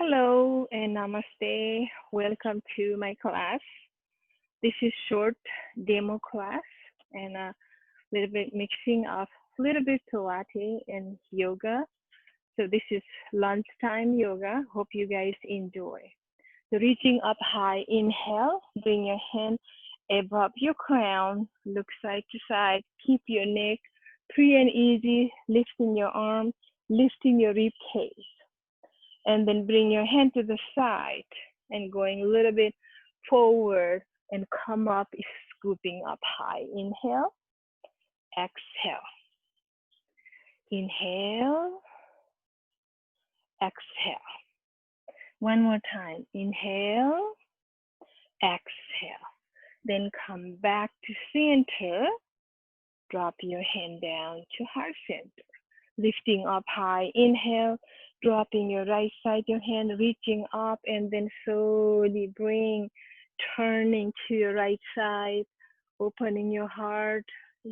Hello and namaste. Welcome to my class. This is short demo class and a little bit mixing of a little bit Pilates and yoga. So this is lunchtime yoga. Hope you guys enjoy. So reaching up high, inhale, bring your hand above your crown, look side to side, keep your neck free and easy, lifting your arm, lifting your rib cage. And then bring your hand to the side and going a little bit forward and come up, scooping up high. Inhale, exhale. Inhale, exhale. One more time. Inhale, exhale. Then come back to center. Drop your hand down to heart center. Lifting up high. Inhale, dropping your right side, your hand reaching up, and then slowly turning to your right side, opening your heart,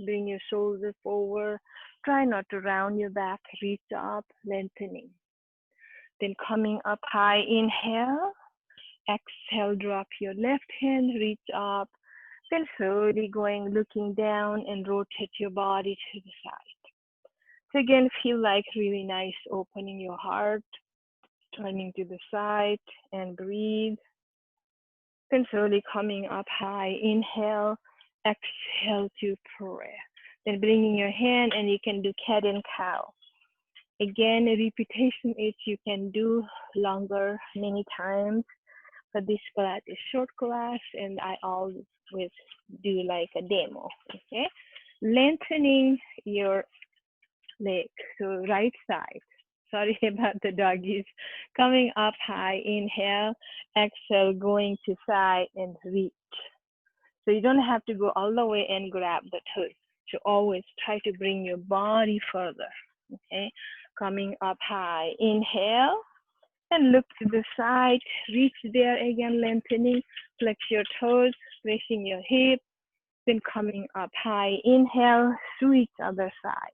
bring your shoulder forward. Try not to round your back, reach up, lengthening. Then coming up high, inhale, exhale, drop your left hand, reach up, then slowly looking down and rotate your body to the side. So again, feel like really nice opening your heart, turning to the side and breathe. Then slowly coming up high, inhale, exhale to prayer. Then bringing your hand and you can do cat and cow. Again, repetition is you can do longer many times, but this class is short class and I always do like a demo, okay? Lengthening your leg, so right side. Sorry about the doggies. Coming up high, inhale, exhale, going to side and reach. So you don't have to go all the way and grab the toes. So always try to bring your body further, okay? Coming up high, inhale, and look to the side, reach there again, lengthening, flex your toes, pressing your hip, then coming up high, inhale, switch other side.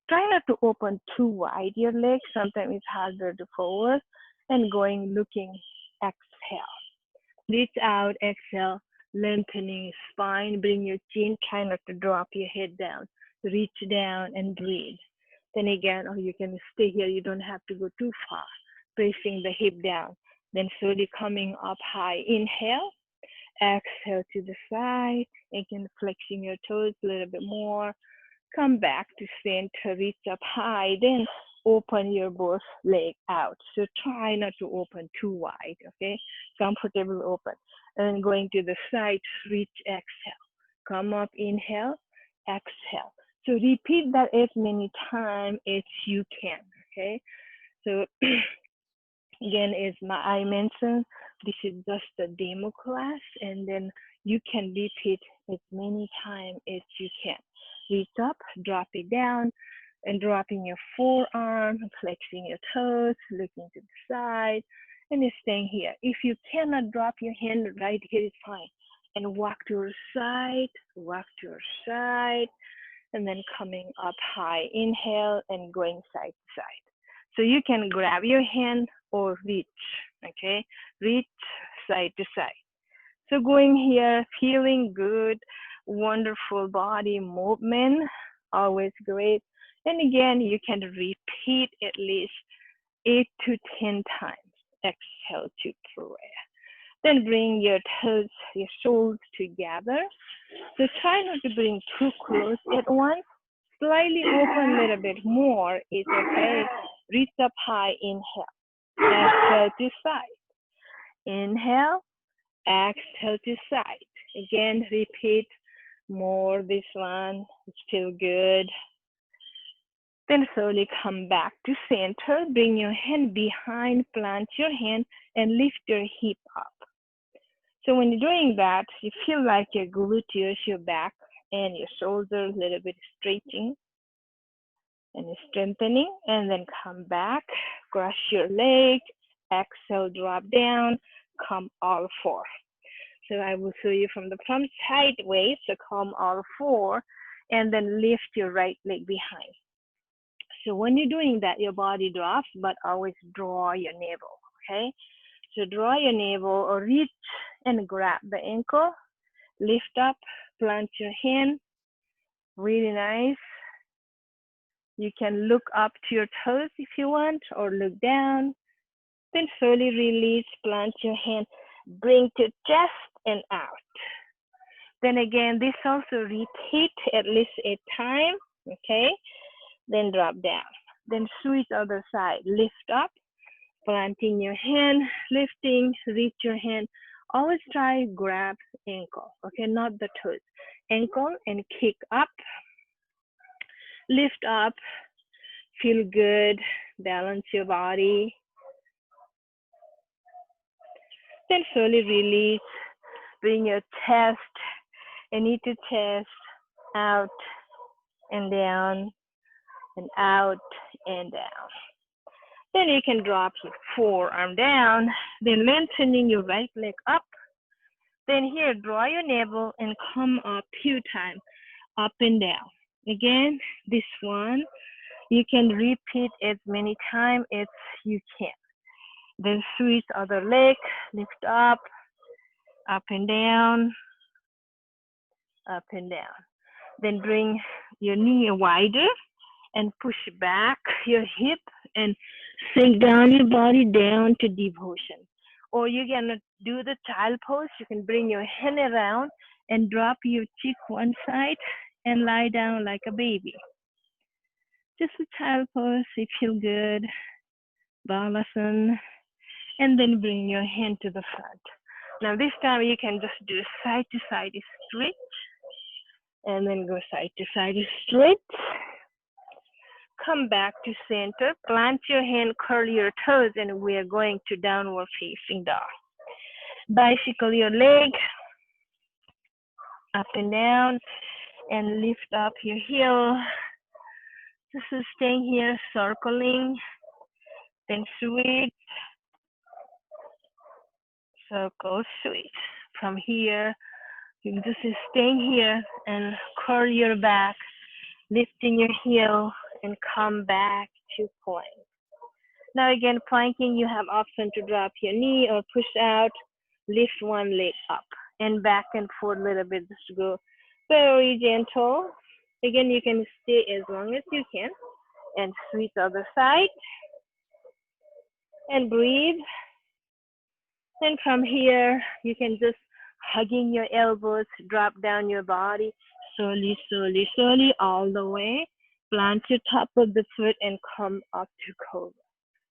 Try not to open too wide your legs. Sometimes it's harder to forward. And looking, exhale. Reach out, exhale, lengthening spine. Bring your chin. Try not to drop your head down. Reach down and breathe. Then again, or you can stay here. You don't have to go too far. Pressing the hip down. Then slowly coming up high. Inhale, exhale to the side. Again, flexing your toes a little bit more. Come back to center, reach up high, then open your both legs out. So try not to open too wide, okay? Comfortable open. And going to the side, reach, exhale. Come up, inhale, exhale. So repeat that as many times as you can, okay? So again, as I mentioned, this is just a demo class, and then you can repeat as many times as you can. Reach up, drop it down, and dropping your forearm, flexing your toes, looking to the side, and staying here. If you cannot drop your hand right here, it's fine. And walk to your side, and then coming up high, inhale, and going side to side. So you can grab your hand or reach, okay? Reach side to side. So going here, feeling good, wonderful body movement, always great. And again, you can repeat at least 8 to 10 times. Exhale to prayer. Then bring your toes, your shoulders together. So try not to bring too close at once. Slightly open a little bit more is okay. Reach up high, inhale. Exhale to side. Inhale, exhale to side. Again, repeat more this one. It's still good. Then slowly come back to center. Bring your hand behind, plant your hand, and lift your hip up. So when you're doing that, you feel like your gluteus, your back, and your shoulders a little bit stretching and strengthening. And then come back, cross your leg, exhale, drop down, come all four. So I will show you from the front sideways. So come all four, and then lift your right leg behind. So when you're doing that, your body drops, but always draw your navel, okay? So draw your navel or reach and grab the ankle, lift up, plant your hand, really nice. You can look up to your toes if you want, or look down. Then slowly release, plant your hand, bring to chest and out. Then again, this also repeat at least 8 times, okay? Then drop down. Then switch other side, lift up, planting your hand, lifting, reach your hand. Always try grab ankle, okay, not the toes. Ankle and kick up, lift up, feel good, balance your body. Then slowly release, bring your chest, knee to chest, out and down, and out and down. Then you can drop your forearm down, then lengthening your right leg up. Then here, draw your navel and come up few times, up and down. Again, this one, you can repeat as many times as you can. Then switch other leg, lift up and down, up and down. Then bring your knee wider and push back your hip and sink down your body down to devotion. Or you can do the child pose. You can bring your hand around and drop your cheek one side and lie down like a baby. Just a child pose, it feels good. Balasana. And then bring your hand to the front. Now this time you can just do side to side stretch. And then go side to side stretch. Come back to center, plant your hand, curl your toes, and we are going to downward facing dog. Bicycle your leg up and down and lift up your heel. Just staying here, circling, then switch, circle, switch. From here, you can just staying here and curl your back, lifting your heel, and come back to plank. Now again, planking, you have option to drop your knee or push out, lift one leg up and back and forth a little bit, just go very gentle. Again, you can stay as long as you can and switch other side and breathe. And from here, you can just hugging your elbows, drop down your body, slowly, slowly, slowly, all the way. Plant your top of the foot and come up to cobra.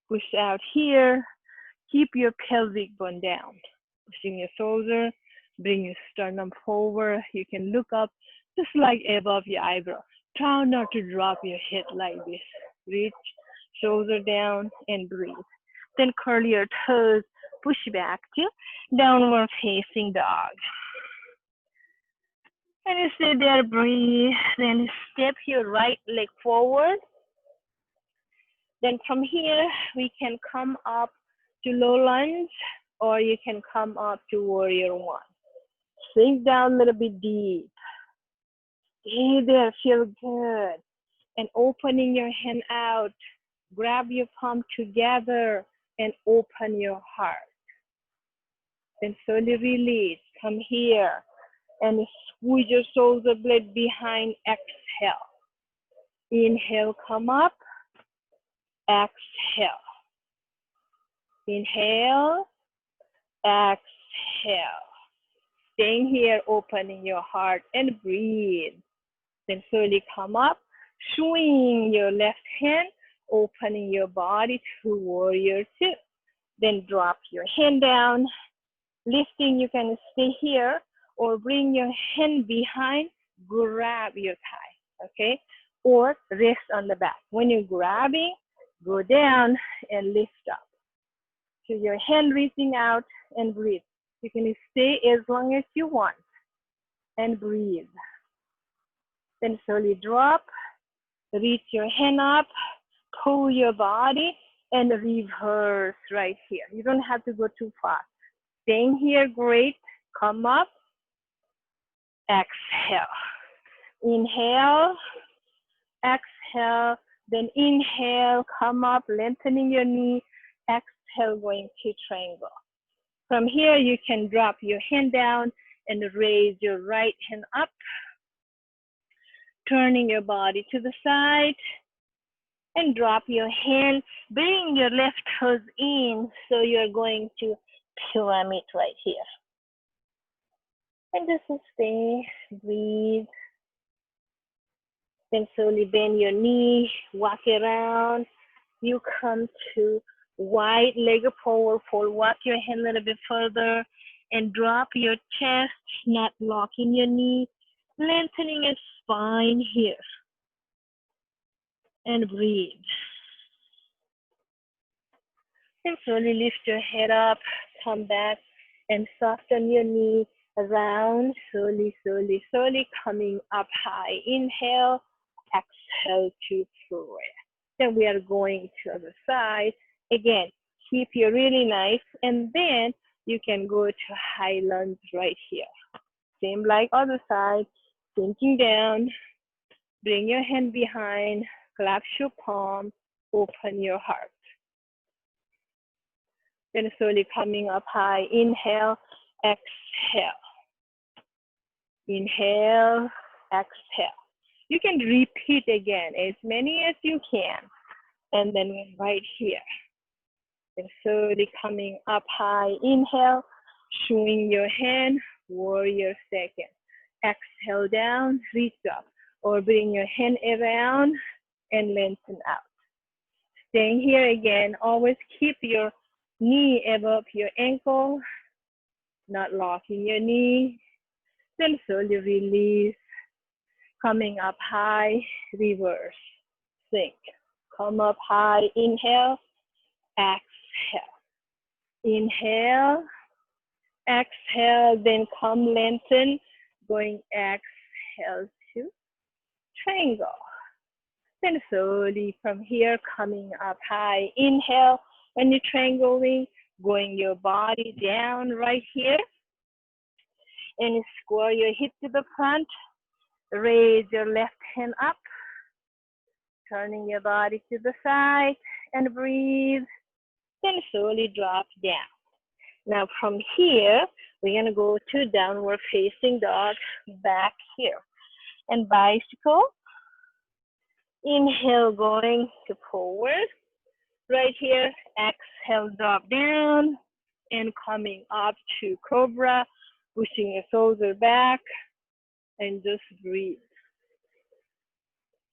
Push out here. Keep your pelvic bone down. Pushing your shoulder, bring your sternum forward. You can look up just like above your eyebrow. Try not to drop your head like this. Reach, shoulder down, and breathe. Then curl your toes, push back to downward facing dog. And you stay there, breathe. Then step your right leg forward. Then from here, we can come up to low lunge, or you can come up to warrior one. Sink down a little bit deep. Stay there, feel good. And opening your hand out, grab your palm together and open your heart. Then slowly release, come here and squeeze your shoulder blade behind, exhale. Inhale, come up, exhale. Inhale, exhale. Staying here, opening your heart and breathe. Then slowly come up, swing your left hand, opening your body to warrior two. Then drop your hand down. Lifting, you can stay here or bring your hand behind, grab your thigh, okay? Or rest on the back. When you're grabbing, go down and lift up. So your hand reaching out and breathe. You can stay as long as you want and breathe. Then slowly drop, reach your hand up, pull your body and reverse right here. You don't have to go too far. Staying here, great. Come up, exhale. Inhale, exhale, then inhale, come up, lengthening your knee, exhale, going to triangle. From here, you can drop your hand down and raise your right hand up, turning your body to the side, and drop your hand. Bring your left toes in, so you're going to pyramid right here. And just stay, breathe. Then slowly bend your knee, walk around. You come to wide leg forward fold. Walk your hand a little bit further and drop your chest, not locking your knee, lengthening your spine here. And breathe. And slowly lift your head up, come back and soften your knee around, slowly, slowly, slowly coming up high. Inhale, exhale to prayer. Then we are going to the other side. Again, keep you really nice, and then you can go to high lunge right here. Same like other side, sinking down, bring your hand behind, collapse your palm, open your heart. Then slowly coming up high, inhale, exhale. Inhale, exhale. You can repeat again, as many as you can. And then right here. And slowly coming up high, inhale, swing your hand, warrior second. Exhale down, reach up, or bring your hand around and lengthen out. Staying here again, always keep your knee above your ankle, not locking your knee. Then slowly release, coming up high, reverse, sink. Come up high, inhale, exhale. Inhale, exhale, then come lengthen, going exhale to triangle. Then slowly from here, coming up high, inhale, when you're triangling, going your body down right here, and square your hip to the front, raise your left hand up, turning your body to the side, and breathe, then slowly drop down. Now from here, we're gonna go to downward facing dog, back here. And bicycle, inhale, going to forward. Right here, exhale, drop down, and coming up to cobra, pushing your shoulder back, and just breathe.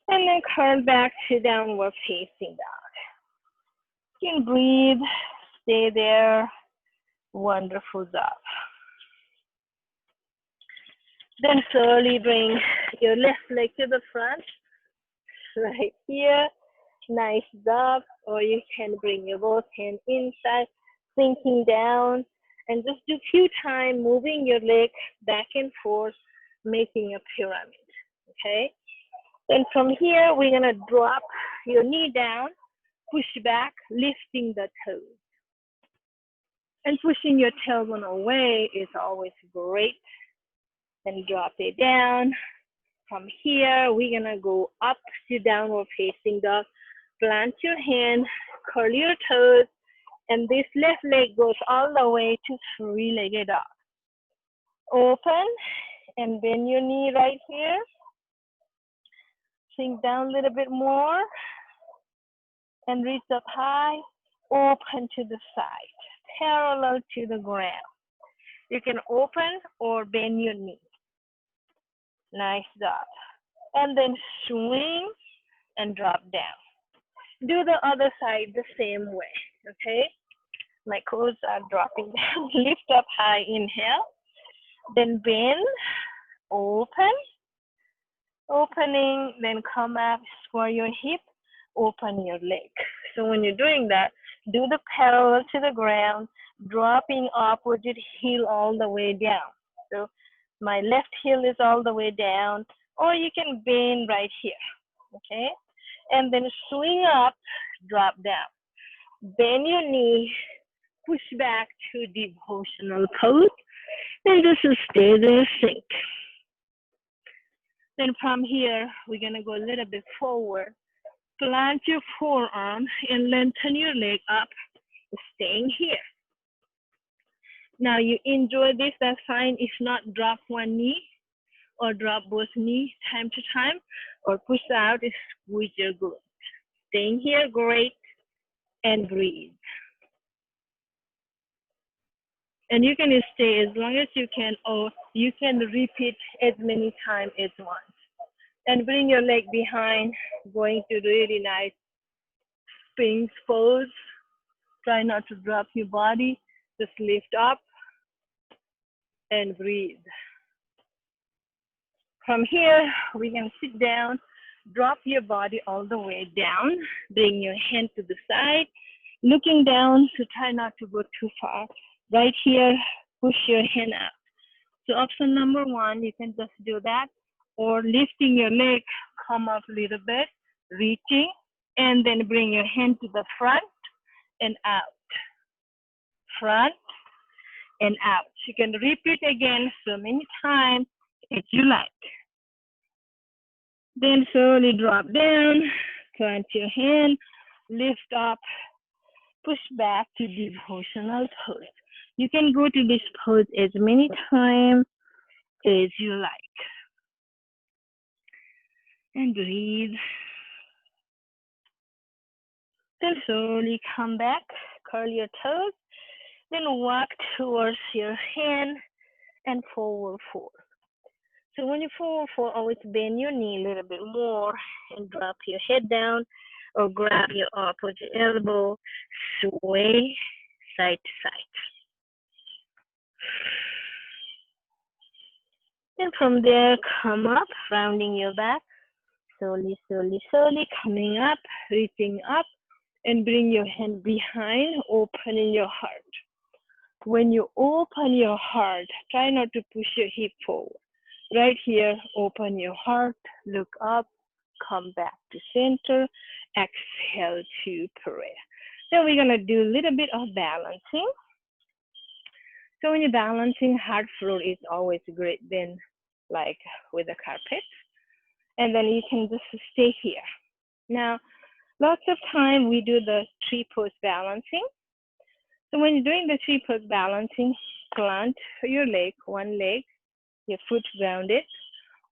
And then curl back to downward facing dog. You can breathe, stay there. Wonderful job. Then slowly bring your left leg to the front, right here. Nice job. Or you can bring your both hands inside, sinking down, and just do a few times, moving your leg back and forth, making a pyramid, okay? Then from here, we're gonna drop your knee down, push back, lifting the toes. And pushing your tailbone away is always great. And drop it down. From here, we're gonna go up to downward facing dog. Plant your hand, curl your toes, and this left leg goes all the way to three-legged dog. Open and bend your knee right here. Sink down a little bit more and reach up high. Open to the side, parallel to the ground. You can open or bend your knee. Nice job. And then swing and drop down. Do the other side the same way, okay? My toes are dropping down. Lift up high, inhale. Then bend, open. Opening, then come up, square your hip, open your leg. So when you're doing that, do the parallel to the ground, dropping opposite heel all the way down. So my left heel is all the way down, or you can bend right here, okay? And then swing up, drop down. Bend your knee, push back to devotional pose, and just stay there, sink. Then from here, we're gonna go a little bit forward. Plant your forearm and lengthen your leg up staying here. Now you enjoy this, that's fine. If not, drop one knee or drop both knees time to time, or push out, squeeze your glute. Staying here, great, and breathe. And you can stay as long as you can, or you can repeat as many times as once. And bring your leg behind, going to really nice Sphinx pose. Try not to drop your body, just lift up and breathe. From here, we can sit down, drop your body all the way down, bring your hand to the side, looking down, so try not to go too far. Right here, push your hand out. So option number one, you can just do that, or lifting your leg, come up a little bit, reaching, and then bring your hand to the front and out. Front and out. You can repeat again so many times as you like. Then slowly drop down, plant your hand, lift up, push back to devotional pose. You can go to this pose as many times as you like. And breathe. Then slowly come back, curl your toes, then walk towards your hand and forward fold. So when you forward fold, always bend your knee a little bit more and drop your head down, or grab your opposite elbow, sway side to side. And from there, come up, rounding your back, slowly, slowly, slowly, coming up, reaching up, and bring your hand behind, opening your heart. When you open your heart, try not to push your hip forward. Right here, open your heart, look up, come back to center, exhale to prayer. Then we're gonna do a little bit of balancing. So when you're balancing, hard floor is always great than like with a carpet. And then you can just stay here. Now, lots of time we do the tree pose balancing. So when you're doing the tree pose balancing, plant your leg, one leg, your foot grounded,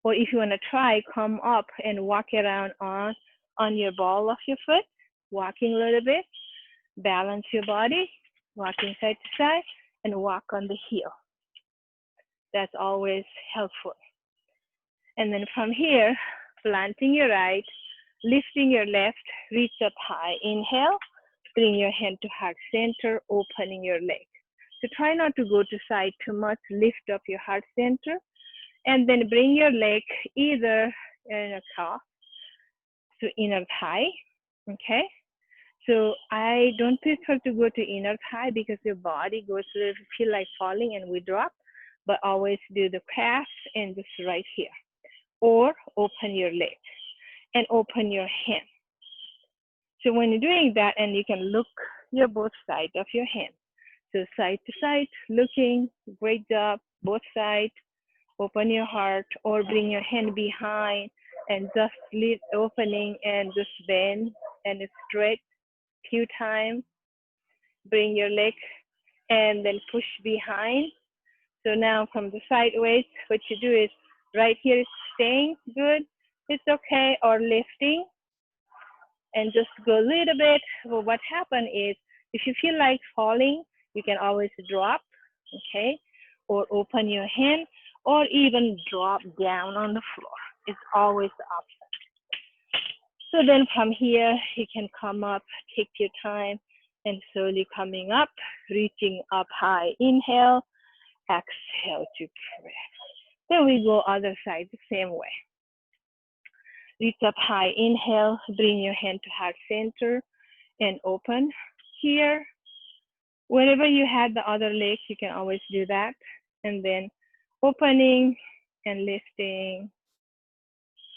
or if you want to try, come up and walk around on your ball of your foot, walking a little bit, balance your body, walking side to side, and walk on the heel. That's always helpful. And then from here, planting your right, lifting your left, reach up high. Inhale, bring your hand to heart center, opening your leg. So try not to go to side too much, lift up your heart center, and then bring your leg either in a cross to inner thigh, okay? So I don't prefer to go to inner thigh because your body goes to feel like falling and we drop, but always do the calf and just right here. Or open your leg and open your hand. So when you're doing that, and you can look your both sides of your hand. So side to side, looking, great job, both sides, open your heart, or bring your hand behind and just leave opening and just bend and straight few times. Bring your leg and then push behind. So now from the sideways, what you do is right here is staying good, it's okay, or lifting and just go a little bit. Well, what happened is if you feel like falling, you can always drop, okay, or open your hand, or even drop down on the floor. It's always the option. So then from here, you can come up, take your time, and slowly coming up, reaching up high. Inhale, exhale to press. Then we go other side the same way. Reach up high, inhale, bring your hand to heart center and open here. Wherever you had the other leg, you can always do that. And then opening and lifting.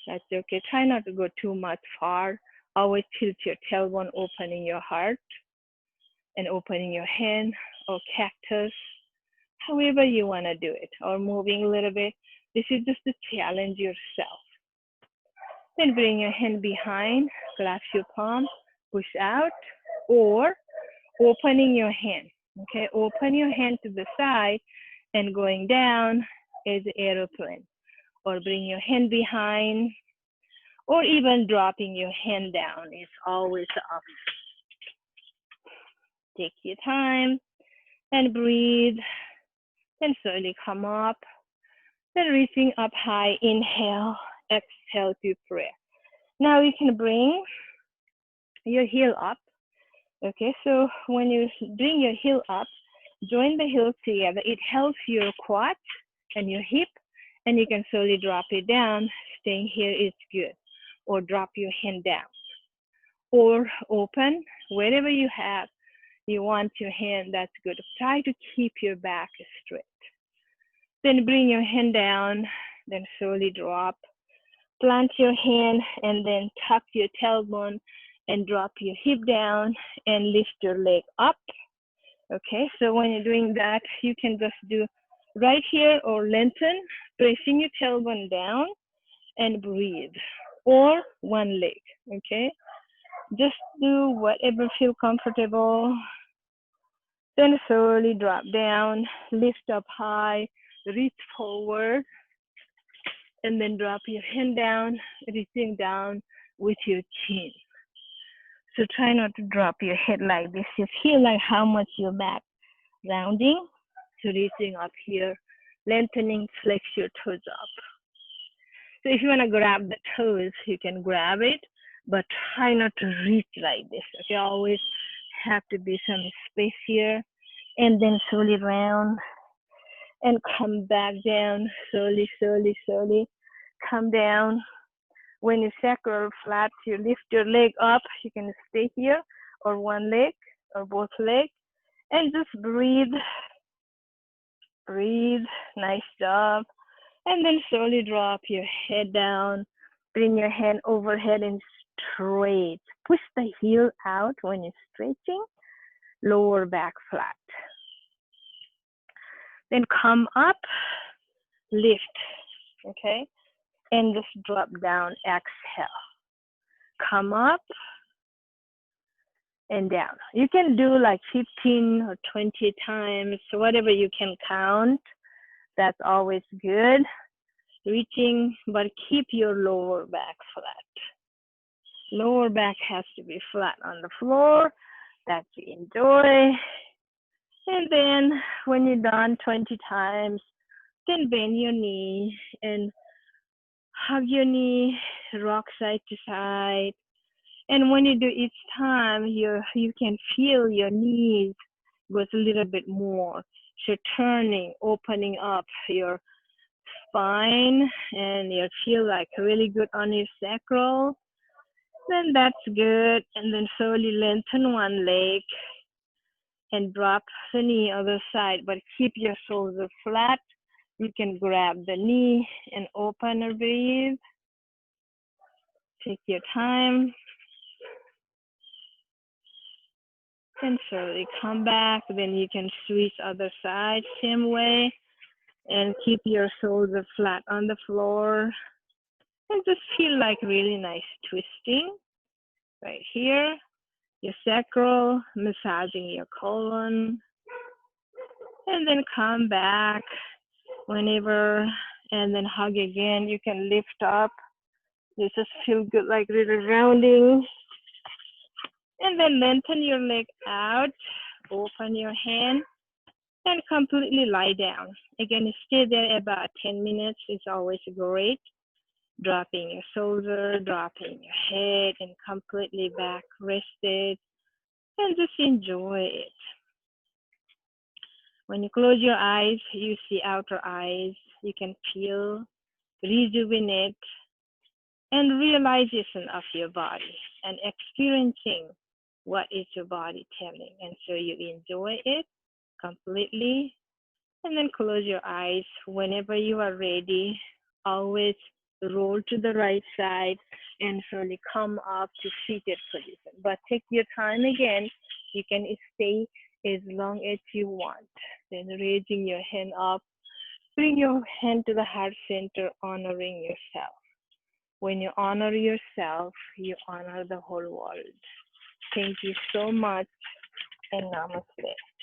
That's okay. Try not to go too much far. Always tilt your tailbone, opening your heart and opening your hand or cactus, however you want to do it, or moving a little bit. This is just to challenge yourself. Then bring your hand behind, clasp your palm, push out, or opening your hand. Okay, open your hand to the side and going down is aeroplane. Or bring your hand behind, or even dropping your hand down is always up. Take your time and breathe. Then slowly come up. Then reaching up high, inhale, exhale to prayer. Now you can bring your heel up. Okay, so when you bring your heel up, join the heels together. It helps your quad and your hip, and you can slowly drop it down. Staying here is good. Or drop your hand down. Or open, wherever you have, you want your hand, that's good. Try to keep your back straight. Then bring your hand down, then slowly drop. Plant your hand and then tuck your tailbone and drop your hip down and lift your leg up. Okay, so when you're doing that, you can just do right here or lengthen, pressing your tailbone down and breathe. Or one leg, okay? Just do whatever feels comfortable. Then slowly drop down, lift up high, reach forward, and then drop your hand down, reaching down with your chin. So try not to drop your head like this. You feel like how much your back rounding. So reaching up here, lengthening, flex your toes up. So if you want to grab the toes, you can grab it, but try not to reach like this. Okay, always have to be some space here, and then slowly round and come back down, slowly, slowly, slowly, come down. When you sacral flat, you lift your leg up. You can stay here or one leg or both legs, and just breathe, breathe, nice job. And then slowly drop your head down, bring your hand overhead and straight. Push the heel out when you're stretching, lower back flat. Then come up, lift, okay? And just drop down, exhale. Come up and down. You can do like 15 or 20 times, whatever you can count. That's always good. Reaching, but keep your lower back flat. Lower back has to be flat on the floor. That you enjoy. And then when you're done 20 times, then bend your knee and hug your knee, rock side to side. And when you do each time, you can feel your knees goes a little bit more. So turning, opening up your spine, and you feel like really good on your sacral. Then that's good. And then slowly lengthen one leg and drop the knee other side, but keep your shoulders flat. You can grab the knee and open or breathe. Take your time. And slowly come back. Then you can switch other side, same way. And keep your shoulders flat on the floor. And just feel like really nice twisting. Right here. Your sacral, massaging your colon. And then come back whenever. And then hug again. You can lift up. You just feel good, like really rounding. And then lengthen your leg out, open your hand, and completely lie down. Again, stay there about 10 minutes is always great. Dropping your shoulder, dropping your head, and completely back rested. And just enjoy it. When you close your eyes, you see outer eyes. You can feel, rejuvenate, and realization of your body and experiencing what is your body telling. And so you enjoy it completely. And then close your eyes whenever you are ready. Always roll to the right side and slowly come up to seated position. But take your time again. You can stay as long as you want. Then raising your hand up. Bring your hand to the heart center, honoring yourself. When you honor yourself, you honor the whole world. Thank you so much. and namaste.